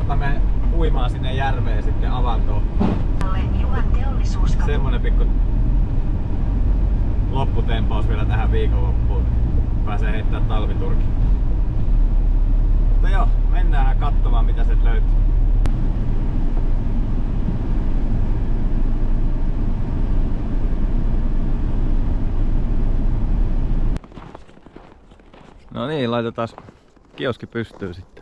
mä menen uimaan sinne järveen sitten avantoon. Semmonen pikku lopputempaus vielä tähän viikonloppuun. Pääsee heittää talviturki. Mutta joo, mennään katsomaan mitä sieltä löytyy. No niin, laitetaan kioski pystyyn sitten.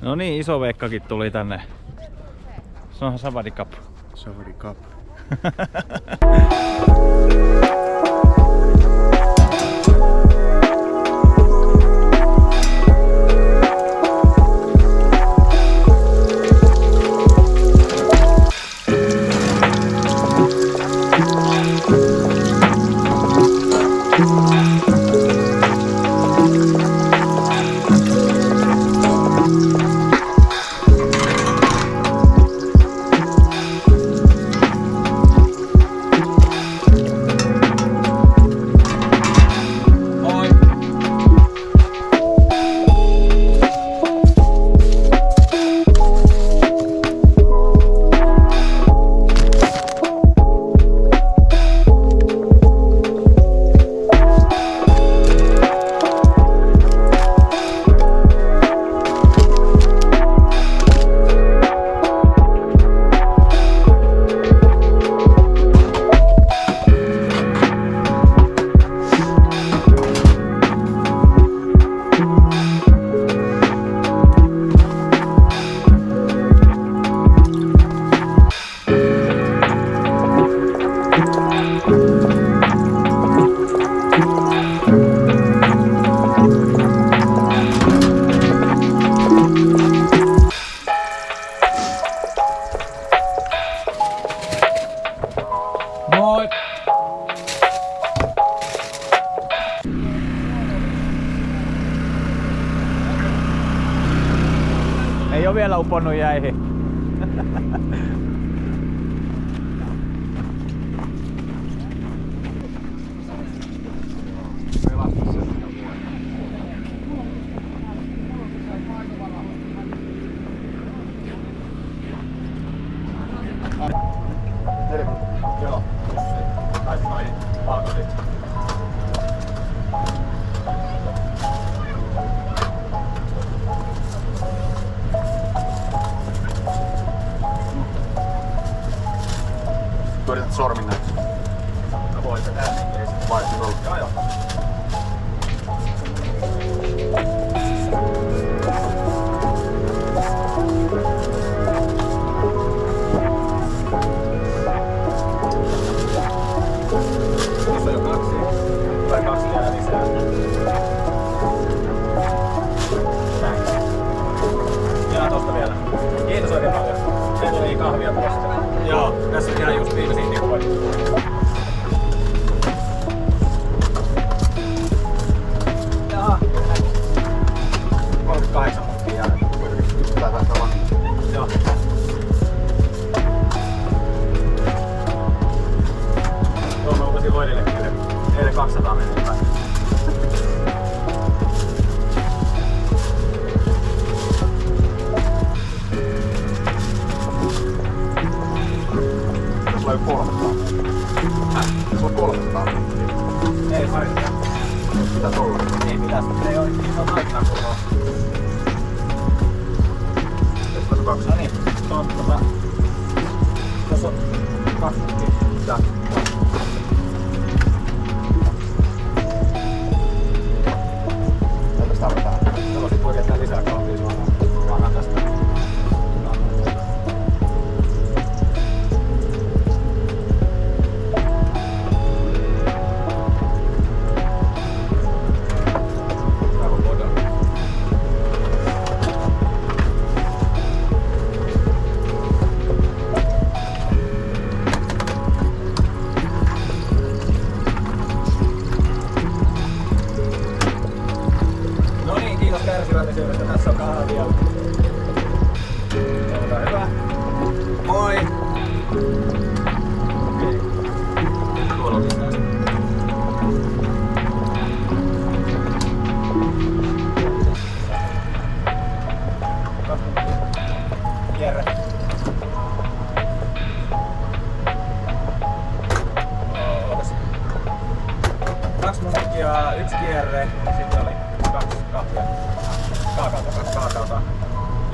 No niin, iso Veikkakin tuli tänne. Se onhan Savadi Cup. Savadi Cup. Moi! Ei oo vielä uponnut jäihin. Joo. Taisin noin valkoisit. Pyörität sormin näitä. No voi se tehdä, niin ei se vaihtu ollut. Joo. Kiitos oikein paljon. Se tuli kahvia tuosta. Joo, tässä on ihan just viimeisiä tipuja. Jaha. 38 minuuttia jäänyt. Tää taitaa olla. Joo. Joo, mä upasin Voidillekin eilen 200 metriä.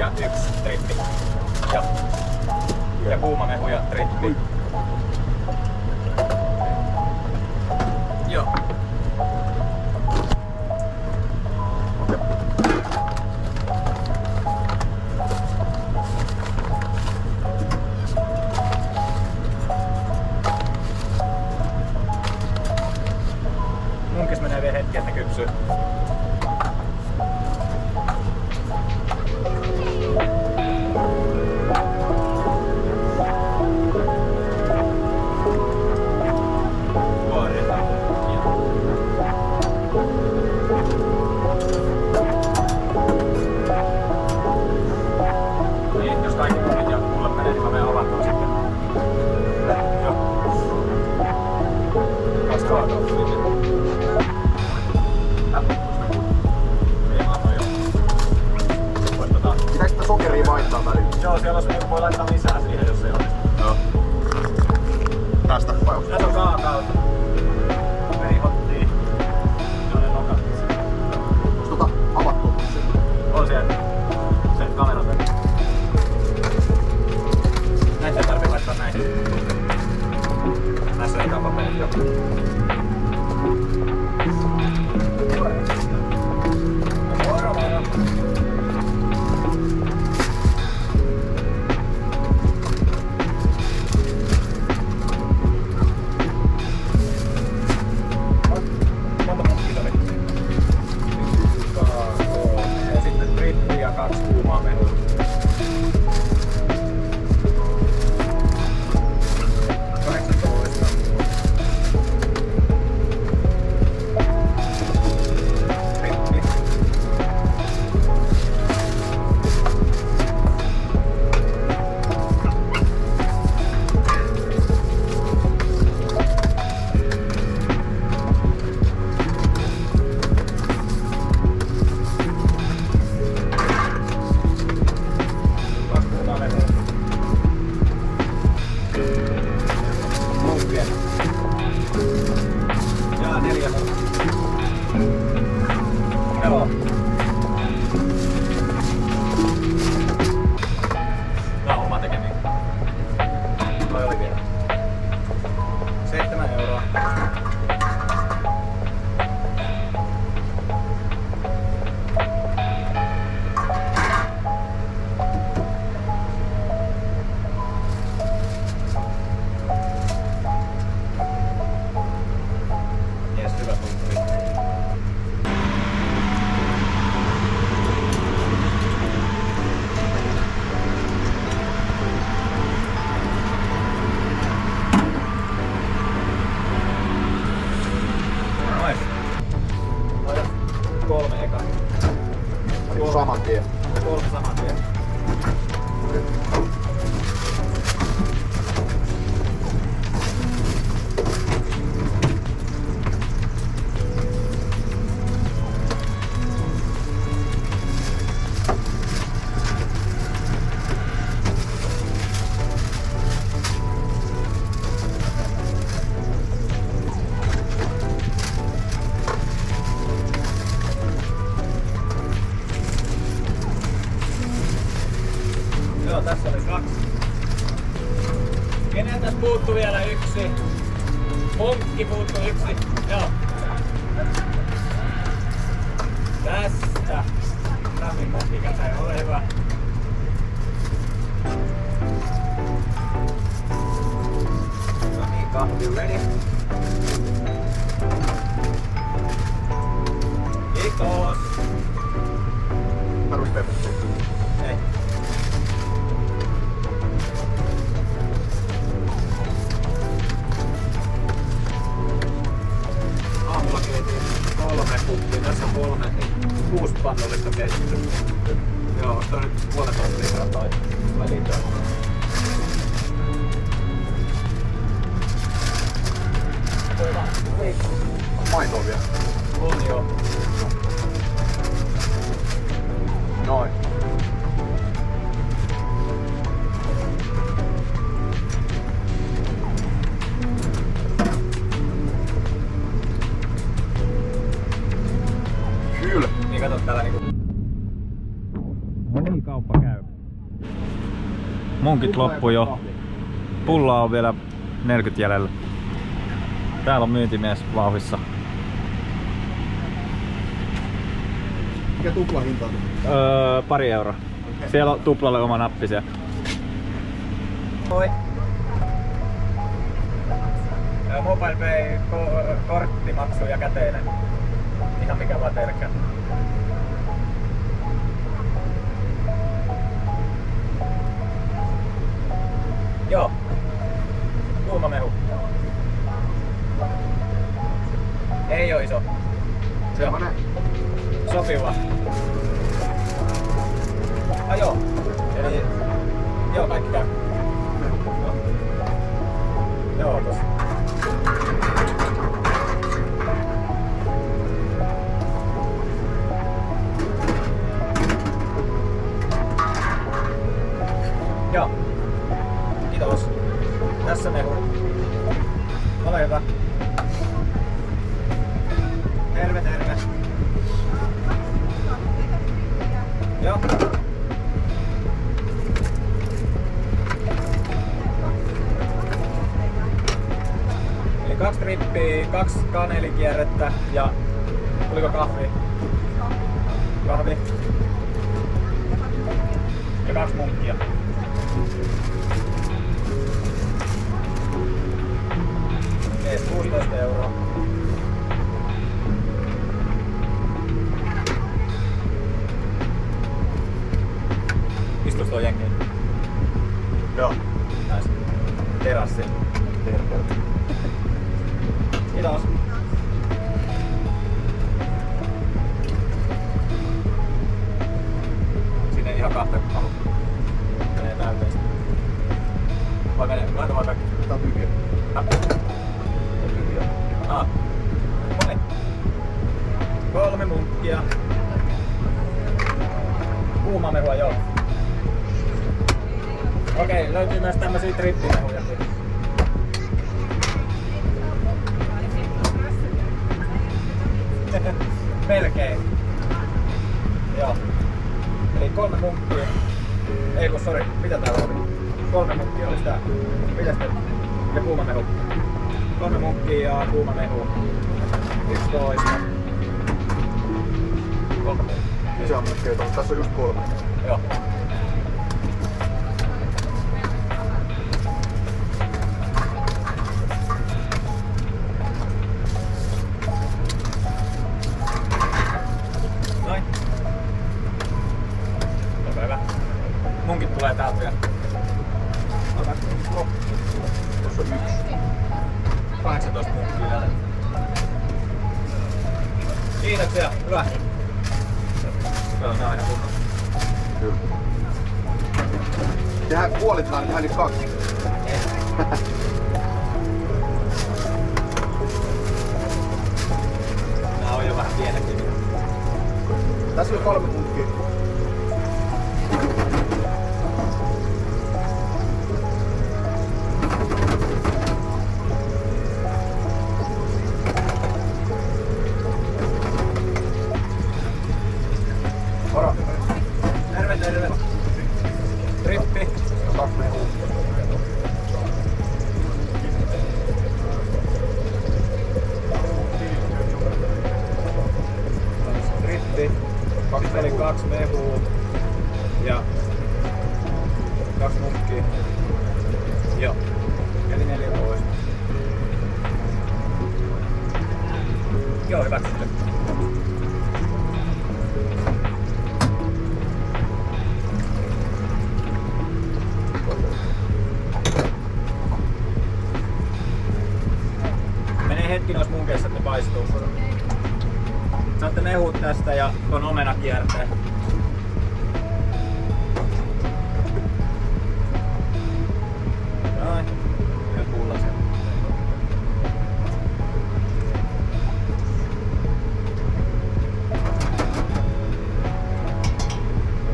ja 1 trippi. Ja kuuma mehu ja trippi. Joo. Munkis menee vielä hetki, että ne kypsyy. Niin, jos kaikki kunnit ja mulle menee, niin mä menen avantoon sitten. Joo. Kas kaatoa. Pitääkö sitä sokeria vaihtaa välillä? Joo, siellä on, voi laittaa lisää siihen, jos ei onnistu. Joo. Tästä vai onko? Tässä on kaakaota. Veihottiin. Sellainen nokattis. Onko avattu? On siellä. Se kameran takana. Näitä ei tarvii laittaa näin. Näissä ei paperit jo. Moro, moro. Monta munkkia oli? 1, 2, 3 ja sitten trippi ja 2 kuumaa mehua. Ja 4. Joo. Tää on oma tekeminen. Toi oli vielä. 7 euroa. Jes, hyvä tunti. Noin. Otas 3 eka. Saman tien. 3 saman tien. Joo, tässä oli 2. Keneltäs puuttu vielä 1? Munkki puuttu 1. Joo. Tästä. Ramin munkkikätä, ole hyvä. No niin, kahvi ready. Kiitos. Perusteet. Ei. Aamulla keitin 3 kuppia, tässä on 3, niin 6 pannullista keittiä. Joo, onko toi nyt 1,5 litraa tai litraa? Maitoa vielä. On joo. Noin. Kyllä. Niin kato täällä niinku. No niin, kauppa käy. Munkit loppu jo. Pullaa on vielä 40 jäljellä. Täällä on myyntimies vauhissa. Mikä tuplahinta on? Pari euroa. Siellä on tuplalle oma nappi siellä. Moi. Mobile Pay, korttimaksu ja käteinen. Ihan mikä vaan terkkä. Joo. Kuuma mehu. Ei oo iso. Semmonen. Sopiva. Joo. Eli joo, kaikki käy. Joo, tossa. Joo. Kiitos. Tässä mehu. Ole hyvä. Terve, terve. Joo. Eli 2 trippiä, 2 kaneelikierrettä ja tuliko kahvi? Kahvi. Ja 2 munkkia. Jees, 16 euroa. Istuuko tuo jengi? Joo. Näis. Terassi. Terve. Kiitos. Sinne ihan kahta halu. Menee täyteen. Vai menee? Laita vai kaikki? Tää on tyhjä. Moi. 3 munkkia. Kuuma mehua, joo. Okei, löytyy myös tämmösiä trippimehujakin. Melkein. Joo. Eli 3 munkkia. Ei kun sori, mitä täällä oli? 3 munkkia olis tää. Mitäs te? Ja kuuma mehu. 3 munkkia ja kuuma mehu. 11. 3 munkkia. Se on munkkeja tuolla. Tässä on just 3. Joo. Noin. Olkaa hyvä. Munkit tulee täältä vielä. Ota. Tuossa on 1. 18 munkkia vielä. Kiitoksia. Hyvä. Joo, se on aina kunnossa. Kyllä. Tehdään puolitetaan, tehdään nyt 2. Nää on jo vähän pienekin. Tässä on 3 munkkia. Moro. Terve, terve. Trippi. 2 mehua. Trippi. Sitten oli 2 mehua. Ja 2 munkkia. Joo. Eli 14. Joo, hyväksytty. Menee hetki noissa munkeissa, että ne paistuu. Saatte mehut tästä ja ton omenakierteen. Noin. Ja pullasia.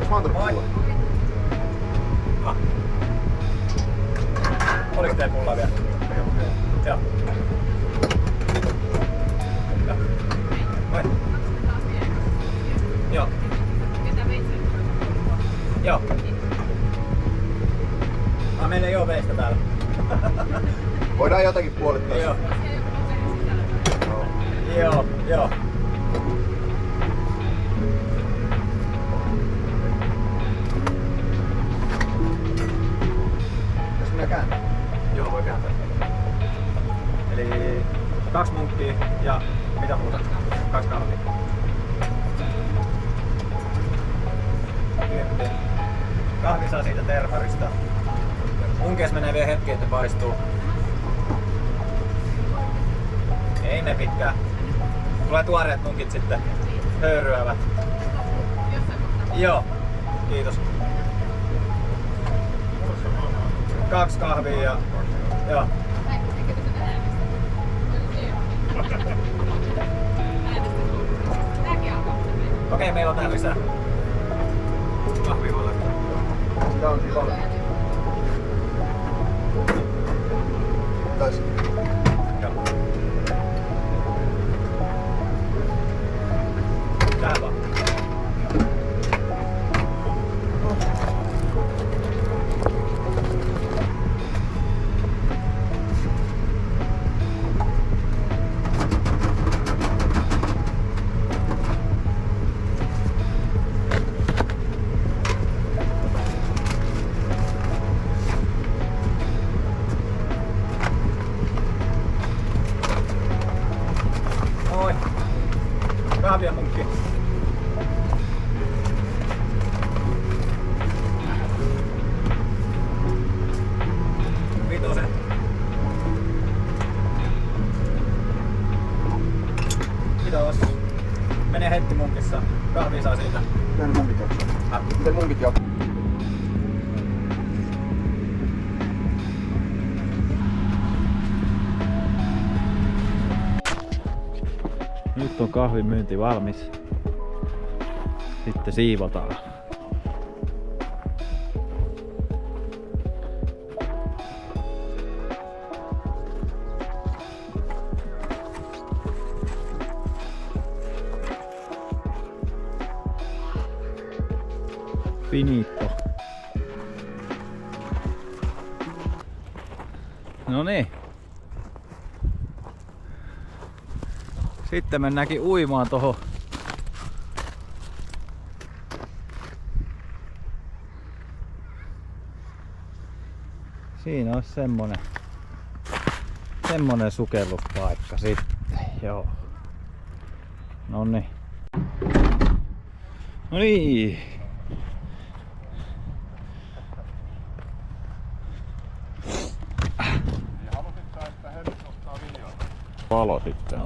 Jos mä antanut Moi. pullaa. Ah. Oliko teillä pullaa vielä? Joo. Joo. Moi. Joo. Joo. Meillä ei oo veistä täällä. Voidaan jotakin puolittaa. Joo. Joo, joo. Jos minä käännän. Joo, voi kääntää. Eli 2 munkkia ja mitä muuta? 2 kahvia. Kahvi saa siitä tervarista. Munkees menee vielä hetki, että paistuu. Ei me pitkään. Tulee tuoreet munkit sitten. Höyryävät. Joo, kiitos. 2 kahvia ja... Joo. Okei, meillä on tähän lisää. Kahvia voi laittaa. Sitä on siis alle. Taisi. Joo. Tähän vaan. Oi. Kahvia munkki. Vitosen. Kiitos. Menee hetti munkissa. Kahvia saa siitä. Miten munkit jaksaa? Miten munkit jaksaa? Nyt on kahvin myynti valmis. Sitten siivotaan. Finito. No niin. Sitten mennäänkin uimaan tohon. Siinä olisi semmonen sukelluspaikka sitten. Joo. Noniin. No niin. Palo sitten.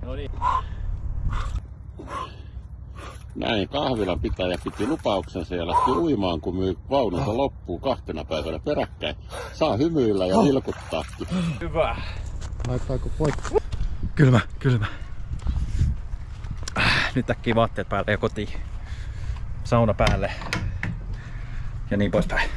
No niin. Näin kahvilan pitäjä piti lupauksensa ja lähti uimaan, kun myy vaununsa loppuu 2 päivänä peräkkäin. Saa hymyillä ja vilkuttaakin. Hyvä. Laittaako poikki? Kylmä. Nyt äkkiä vaatteet päälle ja kotiin. Sauna päälle. Ja niin poispäin.